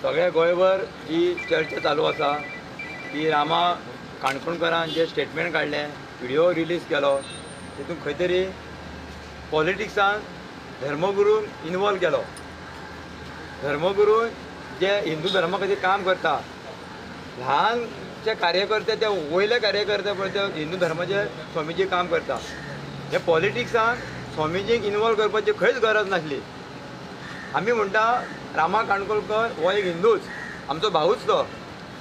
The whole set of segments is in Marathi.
सगळ्या गोंयभर जी चर्चा चालू आसा की रामा काणकोणकरान जे स्टेटमेंट काढलें, व्हिडिओ रिलीज केलो, तितून खंय तरी पॉलिटिक्सान धर्मगुरू इनवॉल्व केलो. धर्मगुरू जे हिंदू धर्मा खातीर काम करता, ल्हान जे कार्यकर्ते ते वयले कार्यकर्ते पळय ते हिंदू धर्माचे स्वामीजी काम करता. हे पॉलिटिक्सान स्वामीजीक इनवॉल्व करपाची खंयच गरज नासली. आमी म्हणटा रामा काणकोणकर हो एक हिंदूच, आमचो भाऊच तो,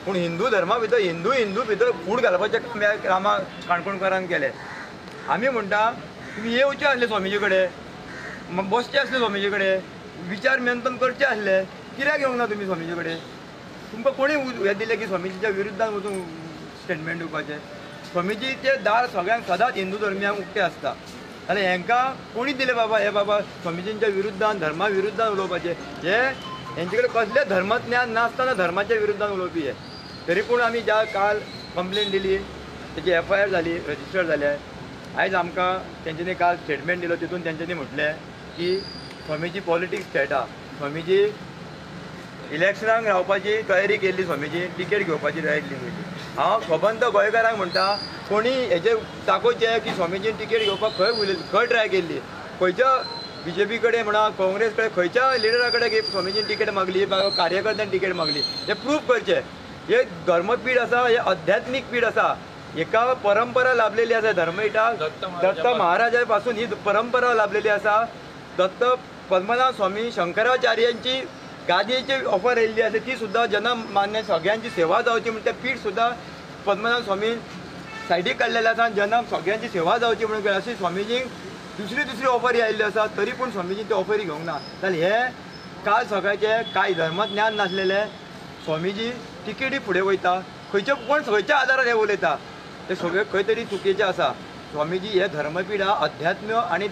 पूण हिंदू धर्मा भितर हिंदू भितर फूट घालपाचें काम ह्या रामा काणकोणकरान केलें. आमी म्हणटा तुमी येवचे आसले स्वामीजी कडेन, बसचे आसले स्वामीजी कडेन, विचार मंथन करचे आसले, कित्याक येवंक ना तुमी स्वामीजी कडेन? तुमकां कोणी हें दिलें की स्वामीजीच्या विरुद्धान वचून स्टेटमेंट दिवपाचें? स्वामीजीचे दार सगळ्यांक सदांच हिंदू धर्मियांक उक्ते आसता. जाल्यार हेंकां कोणी दिलें बाबा हे बाबा स्वामीजींच्या विरुद्धान धर्मा विरुद्धान उलोवपाचें? हे हेंचे कडेन कसलें धर्मज्ञान नासतना धर्माच्या विरुद्धान उलोवपी हे. तरी पूण आमी ज्या काल कंप्लेन दिली, तेची FIR जाली, रजिस्टर जाल्या. आयज आमकां तेंच्यांनी काल स्टेटमेंट दिलो, तितून तेंच्यांनी म्हटलें की स्वामीजी पॉलिटिक्स खेळटा, स्वामीजी इलेक्शनाक रावपाची तयारी केल्ली, स्वामीजी टिकेट घेवपाची तयारी केल्ली. हांव खबंत गोंयकारांक म्हणटा कोणी हेजे दाखोवचें की स्वामीजीन टिकेट घेवपाक खंय ट्राय केल्ली, खंयच्या BJP कडेन म्हणा, काँग्रेस कडेन, खंयच्या लिडरा कडेन स्वामीजीन टिकेट मागली, कार्यकर्त्यांनी टिकेट मागली, हें प्रूफ करचें. हे धर्मपीठ आसा, हे अध्यात्मीक पीठ आसा, एका परंपरा लाभलेली आसा. धर्मपीठाक दत्त महाराजा पासून ही परंपरा लाभलेली आसा. दत्त पद्मनाभ स्वामी शंकराचार्यांची गादयेची ऑफर येयल्ली आसा, ती सुद्दां जेन्ना मान्य सगळ्यांची सेवा जावची म्हणून तें पीठ सुद्दां पद्मनाभ स्वामी सायडीक काडलेलें आसा. जेन्ना सगळ्यांची सेवा जावची म्हणून अशी स्वामीजींक दुसरी ऑफरी आयिल्ली आसा, तरी पूण स्वामीजीन त्यो ऑफरी घेवंक ना. जाल्यार हे काल सगळ्याचे कांय धर्मज्ञान नासलेले स्वामीजी टिकेटी फुडें वयता, खंयच्या आदारार हे उलयता, ते सगळे खंय तरी चुकीचें आसा. स्वामीजी हे धर्मपीठ हा अध्यात्म आनी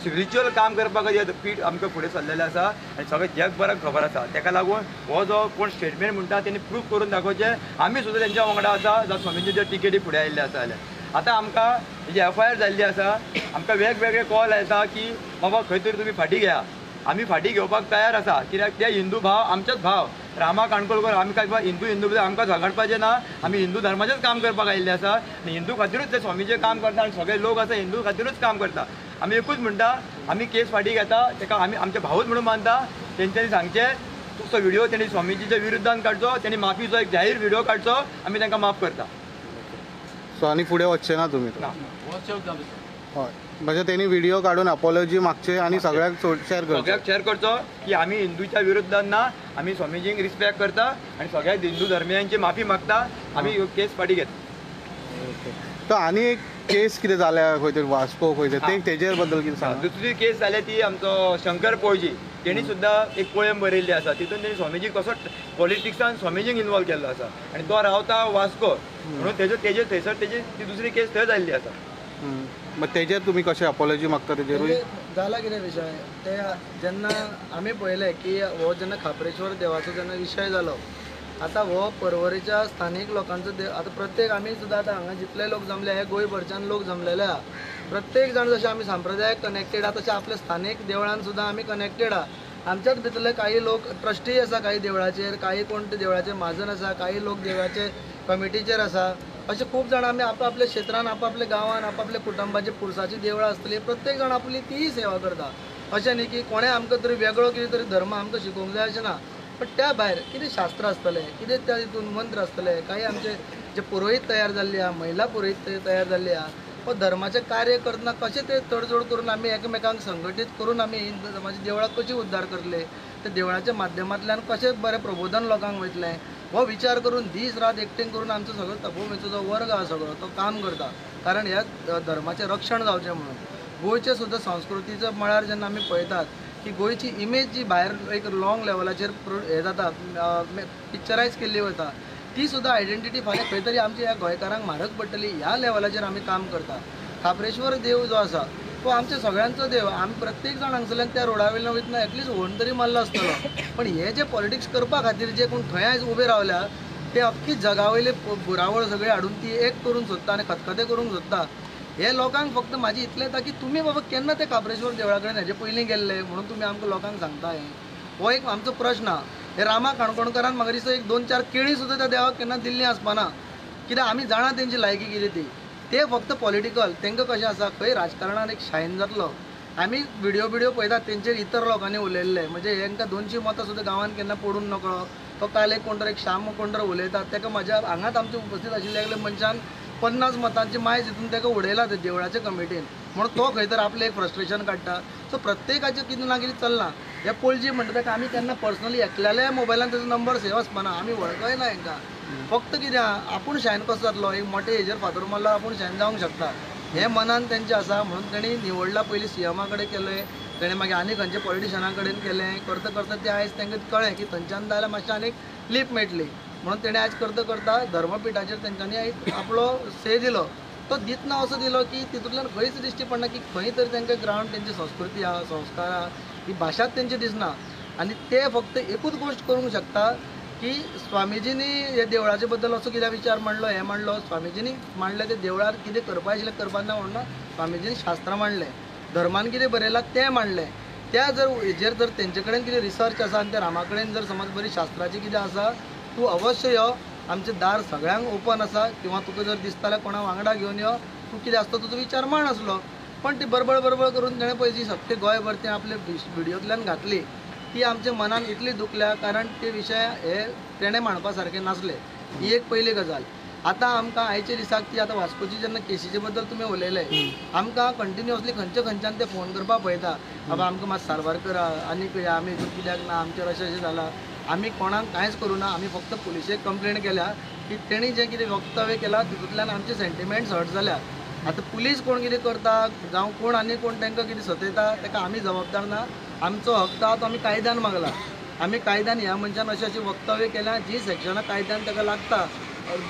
स्पिरिच्युअल काम करपाक हे पीठ आमकां फुडें सरलेलें आसा आनी सगळें जगभराक खबर आसा. ताका लागून हो जो कोण स्टेटमेंट म्हणटा तेणी प्रूफ करून दाखोवचें. आमी सुद्दां तेंच्या वांगडा आसा जावं स्वामीजीच्या टिकेटी फुडें आयिल्ले आसा जाल्यार. आतां आमकां हेजी FIR जाल्ली आसा, आमकां वेगवेगळे कॉल येता की बाबा खंय तरी तुमी फाटीं घेया. आमी फाटीं घेवपाक तयार आसा, कित्याक ते हिंदू भाव आमचेच भाव. रामा काणकोणकर आमी काय हिंदू भितर आमकां झगडपाचें ना. आमी हिंदू धर्माचेंच काम करपाक आयिल्ले आसा आनी हिंदू खातीरूच ते स्वामीचें काम करता आनी सगळे लोक आसा हिंदू खातीरूच काम करता. आमी एकूच म्हणटा आमी केस फाटीं घेता, ताका आमी आमचे भावूच म्हणून मानता. तेंच्यांनी सांगचें तो व्हिडिओ तेणी स्वामीजीच्या विरुद्धान काडचो, तेणी माफीचो एक जाहीर व्हिडिओ काडचो, आमी तांकां माफ करता. सो आनी फुडें वचचे ना तुमी? हय, म्हणजे तेणी व्हिडिओ काडून अपॉलॉजी मागचे आनी सगळ्याक शेअर करचो की आमी हिंदूच्या विरुद्धान ना, आमी स्वामीजींक रिस्पेक्ट करता आनी सगळ्या हिंदू धर्मियांची माफी मागता. आमी केस फाटीं घेता. तो आनी एक केस कितें जाल्या खंय तरी वास्को खंय तरी, तेजेर बद्दल कितें सांग? दुसरी केस जाल्या ती आमचो शंकर पोळजी, तेणी सुद्दां एक पोयम बरयल्ली आसा, तितून तेणी स्वामीजी कसो पॉलिटिक्सान स्वामीजींक इनवॉल्व केल्लो आसा आनी तो रावता वास्को म्हणून तेजेर थंयसर तेजी ती दुसरी केस थंय जाल्ली आसा. मग तेजेर तुमी कशें अपॉलॉजी मागता? तेजेरूय जाला कितें विशय ते जेन्ना आमी पळयलें की हो जेन्ना खापरेश्वर देवाचो जेन्ना विशय जालो, आतां हो पर्वरीच्या स्थानीक लोकांचो देव. आतां प्रत्येक आमी सुद्दां आतां हांगा जितले लोक जमले हे गोंयभरच्यान लोक जमलेले आहा. प्रत्येक जाण जशे आमी संप्रदायाक कनेक्टेड आहा तशें आपल्या स्थानीक देवळान सुद्दां आमी कनेक्टेड आहा. आमच्याच भितरले काही लोक ट्रस्टी आसा, काही देवळाचेर, काही कोण देवळाचे महाजन आसा, काही लोक देवळाचे कमिटीचेर आसा. अशें खूब जाण आमी आपल्या क्षेत्रान आपल्या गांवान आपल्या कुटुंबाची पुरसाची देवळां आसतली, प्रत्येक जाण आपली तीय सेवा करता. अशें न्ही की कोणें आमकां तरी वेगळो कितें तरी धर्म आमकां शिकोवंक जाय अशें ना. पण त्या भायर कितें शास्त्र आसतलें, कितें त्या हितून मंत्र आसतले, काही आमचे जे पुरोहीत तयार जाल्ले आहा, महिला पुरोहीत तयार जाल्ले आहा, हो धर्माचें कार्य करतना कशें ते तडजोड करून आमी एकामेकांक संघटीत करून आमी हिंदू धर्माची देवळां कशी उद्धार करतले, ते देवळाच्या माध्यमांतल्यान कशें बरें प्रबोधन लोकांक वयतलें, हो विचार करून दीस रात एकटेन करून आमचो सगळो तपोवणेचो जो वर्ग आहा सगळो तो काम करता. कारण ह्या धर्माचें रक्षण जावचें म्हणून. गोंयचे सुद्दां संस्कृतीचो मळार जेन्ना आमी पळयतात की गोंयची इमेज जी भायर एक लॉंग लेवलाचेर हे जाता, पिक्चरायज केल्ली वता, ती सुद्दां आयडेंटिटी फाल्यां खंय तरी आमच्या ह्या गोंयकारांक म्हारग पडटली. ह्या लेवलाचेर आमी काम करता. खापरेश्वर देव जो आसा तो आमच्या सगळ्यांचो देव. आमी प्रत्येक जाण हांगसरल्यान त्या रोडा वयल्यान वयतना एटलीस्ट होण तरी मारलो आसतलो. पण हे जे पॉलिटिक्स करपा खातीर जे कोण थंय आयज उबे रावल्या ते अख्खी जगा वयले बुरावळ सगळे हाडून ती एक करूंक सोदता आनी खतखतें करूंक सोदता. हे लोकांक फक्त म्हाजी इतलें येता की तुमी बाबा केन्ना ते खापरेश्वर देवळा कडेन हेजे पयलीं गेल्ले म्हणून तुमी आमकां लोकांक सांगता. हो एक आमचो प्रश्न आहा. हे रामा काणकोणकारान म्हाका दिसता एक 2-4 केळी सुद्दां त्या देवाक केन्ना दिल्लीं आसपाना, कित्याक आमी जाणा तेंची लायकी कितें ती. ते फक्त पॉलिटिकल, तांकां कशें आसा खंय राजकारणान एक शायन जातलो. आमी व्हिडिओ पळयतात तेंचेर इतर लोकांनी उलयल्ले, म्हणजे हांकां 200 मतां सुद्दां गांवांत केन्ना पडून नकळो. तो काल एक कोण एक श्याम कोण उलयता, ताका म्हाज्या हांगाच आमचे उपस्थित आशिल्ले एकले मनशान 50 मतांची मायज हितून ताका उडयला ते देवळाच्या कमिटीन, म्हणून तो खंय तर आपलें एक फ्रस्ट्रेशन काडटा. सो प्रत्येकाचें कितें ना कितें चलना. हे पणजी म्हणटा ताका आमी केन्ना पर्सनली एकल्याल्या मोबायलान तेजो नंबर सेव आसपाना, आमी वळखय ना हांकां. फक्त कितें आपूण शायन कसो जातलो, एक मोठे हेजेर फातर मारलो आपूण शायन जावंक शकता हे मनान तेंचें आसा. म्हणून तेणी निवडला पयलीं सीएमा कडेन केलें, तेणें मागीर आनी खंयचे पॉलिटिशना कडेन केलें. करता करता ते आयज तांकां कळ्ळें की थंयच्यान जाल्यार मातशें आनीक लीप मेळटली, म्हणून तेणें आयज करता करता धर्मपिठाचेर तेंच्यांनी आयज आपलो से दिलो. तो दितना असो दिलो की तितूंतल्यान खंयच दिश्टी पडना की खंय तरी तांकां ग्रावंड तेंची संस्कृती आहा, संस्कार आहा, ही भाशाच तेंची दिसना. आनी ते फक्त एकूच गोश्ट करूंक शकता की स्वामीजींनी हे देवळाचे बद्दल असो कित्याक विचार मांडलो, हे मांडलो. स्वामीजींनी मांडले ते देवळार कितें करपा आशिल्लें करपाक ना म्हणून स्वामीजींनी शास्त्रां मांडलें, धर्मान कितें बरयलां तें मांडलें. त्या जर हेजेर जर तेंचे कडेन कितें रिसर्च आसा आनी त्या रामा कडेन जर समज बरी शास्त्राची कितें आसा, तूं अवश्य यो, आमचें दार सगळ्यांक ओपन आसा. किंवा तुका जर दिसता जाल्यार कोणा वांगडा घेवन यो, तूं कितें आसता तुजो विचार मांड आसलो. पण ती बडबड करून तेणें पळय जी सगळे गोंयभर तें आपले व्हिडिओंतल्यान घातली, ती आमच्या मनान इतली दुखल्या, कारण ते विशय हे तेणें मांडपा सारके नासले. ही एक पयली गजाल. आतां आमकां आयच्या दिसाक ती आतां वास्कोची जेन्ना केसीचे बद्दल तुमी उलयले, आमकां कंटिन्युअसली खंयच्यान ते फोन करपाक पळयता, बाबा आमकां मातसो सारवार करा, आनीक आमी हितून कित्याक ना, आमचेर अशें जालां. आमी कोणाक कांयच करूं ना. आमी फक्त पुलिशेक कंप्लेंट केल्या की तेणी जें कितें वक्तव्य केलां तितूंतल्यान आमचे सेंटिमेंट्स हर्ट जाल्या. आतां पुलीस कोण कितें करता जावं कोण आनी कोण तांकां कितें सतयता ताका आमी जबाबदार ना. आमचो हक्क आहा तो आमी कायद्यान मागला. आमी कायद्यान ह्या मनशान अशी वक्तव्य केल्या जी सेक्शनां कायद्यान ताका लागता,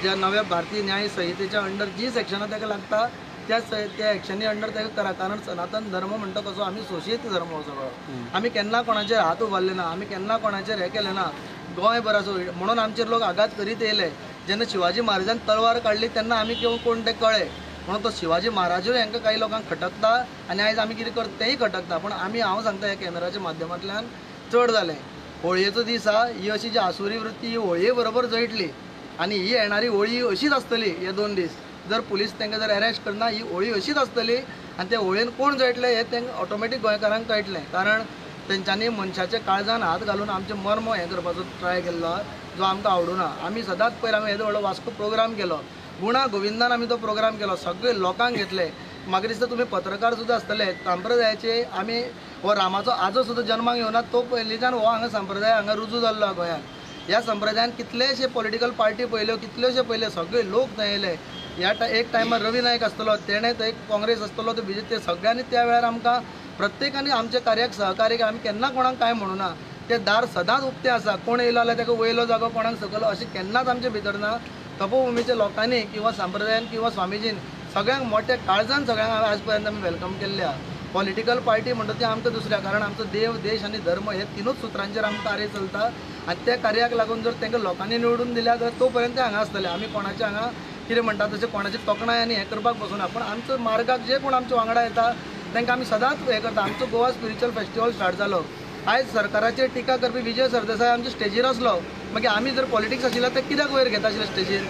ज्या नव्या भारतीय न्याय संहितेच्या अंडर जी सेक्शनां ताका लागता त्या एक्शनी अंडर ताका करा. कारण सनातन धर्म म्हणटा तसो आमी सोशियत धर्म हो सगळो. आमी केन्ना कोणाचेर हात उबारले ना, आमी केन्ना कोणाचेर हें केलें ना. गोंयभर असो म्हणून आमचेर लोक आघात करीत येयले. जेन्ना शिवाजी महाराजान तलवार काडली तेन्ना आमी कोण ते कळ्ळे, म्हणून तो शिवाजी महाराजूय हांकां काही लोकांक खटकता आनी आयज आमी कितें करता तेंय खटकता. पण आमी हांव सांगता ह्या केंद्राच्या माध्यमांतल्यान चड जालें. होळयेचो दीस आहा, ही अशी जी आसुरी वृत्ती ही होळये बरोबर जळटली आनी ही येणारी होळी अशीच आसतली. हे 2 दीस जर पुलीस तांकां जर अरेस्ट करना ही होळी अशीच आसतली आनी ते होळयेन कोण जळटले हें तांकां ऑटोमॅटीक गोंयकारांक कळटलें. कारण तेंच्यांनी मनशाच्या काळजान हात घालून आमचें मर्म हें करपाचो ट्राय केल्लो जो आमकां आवडूना. आमी सदांच पयर आमी येदो व्हडलो वास्को प्रोग्राम केलो, गुणा गोविंदान आमी तो प्रोग्राम केलो, सगळे लोकांक घेतले. म्हाका दिसता तुमी पत्रकार सुद्दां आसतले. संप्रदायाचे आमी हो रामाचो आजो सुद्दां जल्माक येवना, तो पयलींच्यान हो हांगा संप्रदाय हांगा रुजू जाल्लो गोंयांत. ह्या संप्रदायान कितलेशे पॉलिटिकल पार्टी पयल्यो, कितलेशे पयले सगळे लोक थंय येयले. ह्या एक टायमार रवी नायक आसतलो, तेणें थंय काँग्रेस आसतलो, तो BJP, सगळ्यांनी त्या वेळार आमकां प्रत्येकानी आमच्या कार्याक सहकार्य आमी केन्ना कोणाक कांय म्हणूं ना. ते दार सदांच उक्तें आसा. कोण येयलो जाल्यार ताका वयलो जागो कोणाक सकयलो अशें केन्नाच आमचे भितर ना. तपोभुमीच्या लोकांनी किंवा संप्रदायान किंवा स्वामीजीन सगळ्यांक मोठ्या काळजान सगळ्यांक आज पर्यंत आमी वेलकम केल्ले आहा. पॉलिटिकल पार्टी म्हणटा ती आमकां दुसऱ्या, कारण आमचो देव, देश आनी धर्म हे 3च सुत्रांचेर आमकां कार्य चलता. आनी त्या कार्याक लागून जर तांकां लोकांनी निवडून दिल्या जाल्यार तो पर्यंत हांगा आसतले. आमी कोणाच्या हांगा कितें म्हणटा तशें कोणाची तोखणाय आनी हें करपाक बसूना. पूण आमचो मार्गाक जे कोण आमच्या वांगडा येता तांकां आमी सदांच हें करता. आमचो गोवा स्पिरिच्युअल फेस्टिवल स्टार्ट जालो. आयज सरकाराचेर टिका करपी विजय सरदेसाय आमच्या स्टेजीर आसलो, मागीर आमी जर पॉलिटिक्स आशिल्लें तें कित्याक वयर घेता आशिल्ले स्टेजीर.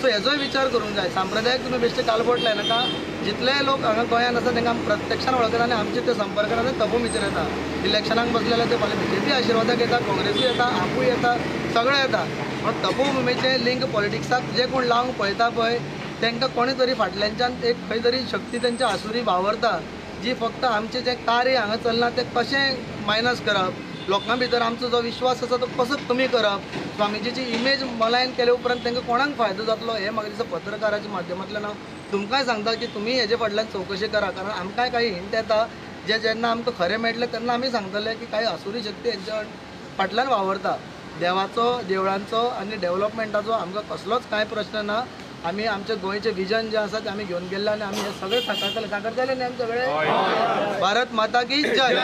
सो हेजोय विचार करूंक जाय. सांप्रदायाक तुमी बेश्टे कालबोट लायनाका. जितले लोक हांगा गोंयांत आसा तांकां प्रत्यक्षान वळखता आनी आमचे ते संपर्कान आसा तपोभुमीचेर येता. इलेक्शनाक बसले जाल्यार ते फाल्यां BJP आशिर्वादाक येता, काँग्रेसूय येता, आपूय येता, सगळे येता. पण तपोभुमीचें लिंक पॉलिटिक्साक जे कोण लावंक पळयता पळय तांकां कोणी तरी फाटल्यानच्यान एक खंय तरी शक्ती तेंच्या आसुरी वावरता, जी फक्त आमचें जें कार्य हांगा चलना तें कशें मायनस करप, लोकां भितर आमचो जो विश्वास आसा तो कसो कमी करप, स्वामीजीची इमेज मलायन केले उपरांत तांकां कोणाक फायदो जातलो हें म्हाका दिसता पत्रकाराच्या माध्यमांतल्यान हांव तुमकांय सांगता की तुमी हेजे फाटल्यान चवकशी करा. कारण आमकांय काही हिंट येता जे जेन्ना आमकां खरें मेळटलें तेन्ना आमी सांगतले की काही आसुरी शक्ती हेंच्या फाटल्यान वावरता. देवाचो, देवळांचो आनी डेव्हलपमेंटाचो आमकां कसलोच कांय प्रश्न ना. आमी आमचे गोंयचें विजन जें आसा तें आमी घेवन गेल्ले आनी आमी हे सगळे साकारतले न्ही आमी सगळे. भारत माता की जय.